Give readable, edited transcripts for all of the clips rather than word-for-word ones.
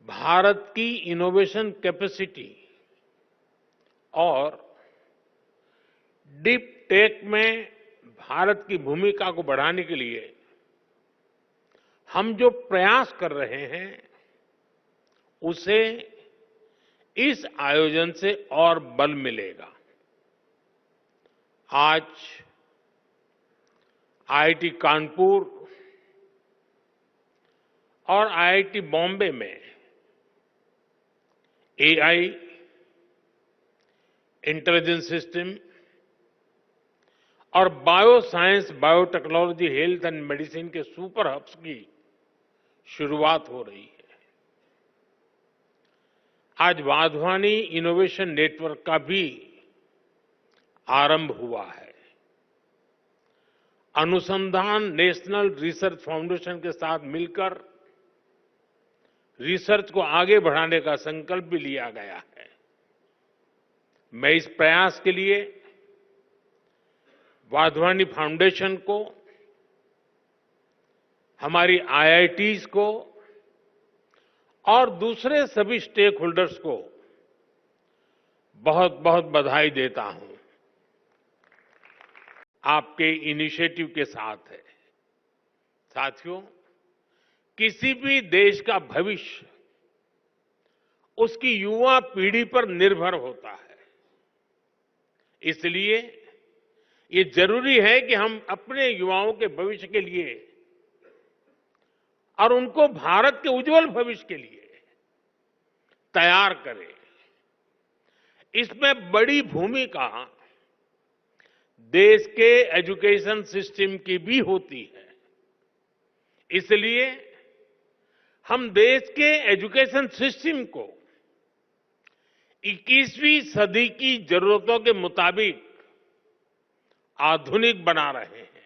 भारत की innovation capacity और deep tech में भारत की भूमिका को बढ़ाने के लिए हम जो प्रयास कर रहे हैं उसे इस आयोजन से और बल मिलेगा। आज आईआईटी कानपुर और आईआईटी बॉम्बे में एआई, इंटेलिजेंस सिस्टम और bio science, biotechnology, health and medicine के सुपर हब्स की शुरुआत हो रही है। आज वाधवानी इनोवेशन नेटवर्क का भी आरंभ हुआ है। अनुसंधान नेशनल रिसर्च फाउंडेशन के साथ मिलकर रिसर्च को आगे बढ़ाने का संकल्प भी लिया गया है। मैं इस प्रयास के लिए वाधवानी फाउंडेशन को, हमारी आईआईटीज को और दूसरे सभी स्टेक होल्डर्स को बहुत बहुत बधाई देता हूं। आपके इनिशिएटिव के साथ है। साथियों, किसी भी देश का भविष्य उसकी युवा पीढ़ी पर निर्भर होता है। इसलिए ये जरूरी है कि हम अपने युवाओं के भविष्य के लिए और उनको भारत के उज्जवल भविष्य के लिए तैयार करें। इसमें बड़ी भूमिका देश के एजुकेशन सिस्टम की भी होती है। इसलिए हम देश के एजुकेशन सिस्टम को 21वीं सदी की जरूरतों के मुताबिक आधुनिक बना रहे हैं।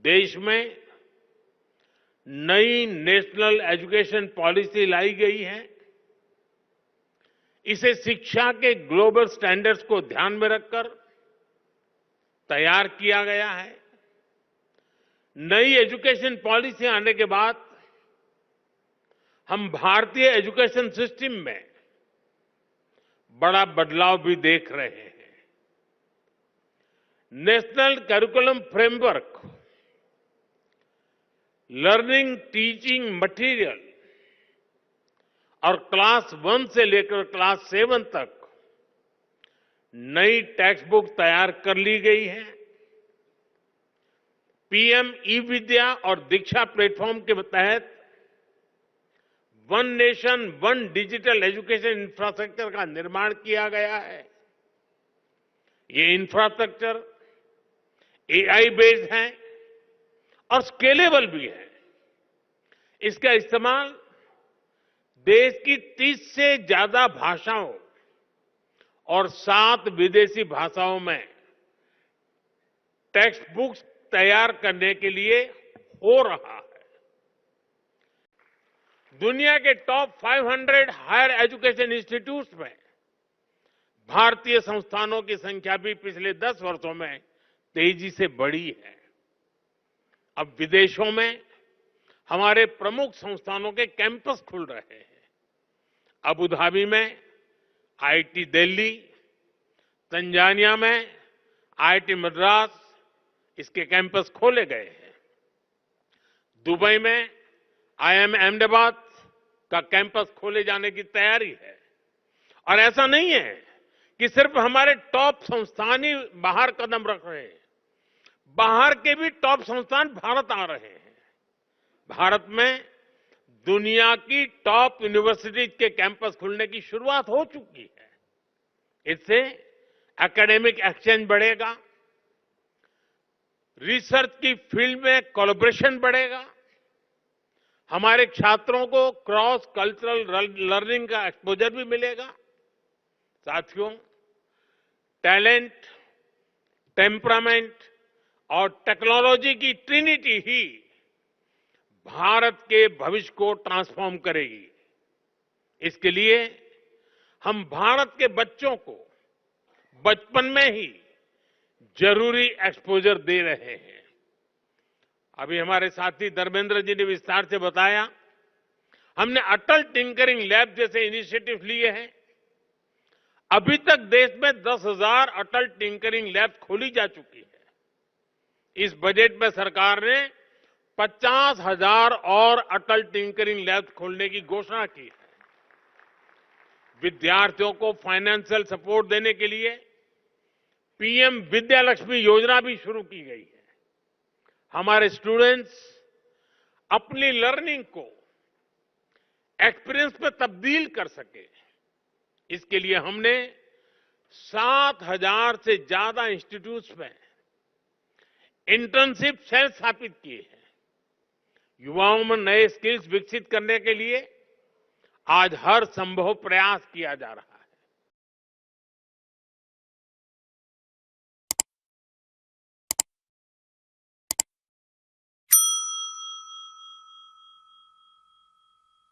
देश में नई नेशनल एजुकेशन पॉलिसी लाई गई है। इसे शिक्षा के ग्लोबल स्टैंडर्ड्स को ध्यान में रखकर तैयार किया गया है। नई एजुकेशन पॉलिसी आने के बाद हम भारतीय एजुकेशन सिस्टम में बड़ा बदलाव भी देख रहे हैं। National curriculum framework, learning teaching material और क्लास 1 से लेकर क्लास 7 तक नई टेक्स्ट बुक तैयार कर ली गई है। पीएम ई विद्या और दीक्षा प्लेटफॉर्म के तहत one nation one digital education infrastructure का निर्माण किया गया है। ये इंफ्रास्ट्रक्चर एआई बेस्ड है और स्केलेबल भी है। इसका इस्तेमाल देश की 30 से ज्यादा भाषाओं और 7 विदेशी भाषाओं में टेक्स्ट बुक्स तैयार करने के लिए हो रहा है। दुनिया के टॉप 500 हायर एजुकेशन इंस्टीट्यूट्स में भारतीय संस्थानों की संख्या भी पिछले 10 वर्षों में तेजी से बढ़ी है। अब विदेशों में हमारे प्रमुख संस्थानों के कैंपस खुल रहे हैं। अबू धाबी में आईआईटी दिल्ली, तंजानिया में आईआईटी मद्रास, इसके कैंपस खोले गए हैं। दुबई में आईआईएम अहमदाबाद का कैंपस खोले जाने की तैयारी है। और ऐसा नहीं है कि सिर्फ हमारे टॉप संस्थान ही बाहर कदम रख रहे हैं, बाहर के भी टॉप संस्थान भारत आ रहे हैं। भारत में दुनिया की टॉप यूनिवर्सिटीज के कैंपस खुलने की शुरुआत हो चुकी है। इससे एकेडमिक एक्सचेंज बढ़ेगा, रिसर्च की फील्ड में कोलैबोरेशन बढ़ेगा, हमारे छात्रों को क्रॉस कल्चरल लर्निंग का एक्सपोजर भी मिलेगा। साथियों, टैलेंट, टेम्परामेंट और टेक्नोलॉजी की ट्रिनिटी ही भारत के भविष्य को ट्रांसफॉर्म करेगी। इसके लिए हम भारत के बच्चों को बचपन में ही जरूरी एक्सपोजर दे रहे हैं। अभी हमारे साथी धर्मेंद्र जी ने विस्तार से बताया, हमने अटल टिंकरिंग लैब जैसे इनिशिएटिव लिए हैं। अभी तक देश में 10,000 अटल टिंकरिंग लैब खोली जा चुकी है। इस बजट में सरकार ने 50,000 और अटल टिंकरिंग लैब खोलने की घोषणा की है। विद्यार्थियों को फाइनेंशियल सपोर्ट देने के लिए पीएम विद्यालक्ष्मी योजना भी शुरू की गई है। हमारे स्टूडेंट्स अपनी लर्निंग को एक्सपीरियंस में तब्दील कर सके, इसके लिए हमने 7,000 से ज्यादा इंस्टीट्यूट्स में इंटर्नशिप सेल स्थापित किए हैं। युवाओं में नए स्किल्स विकसित करने के लिए आज हर संभव प्रयास किया जा रहा है।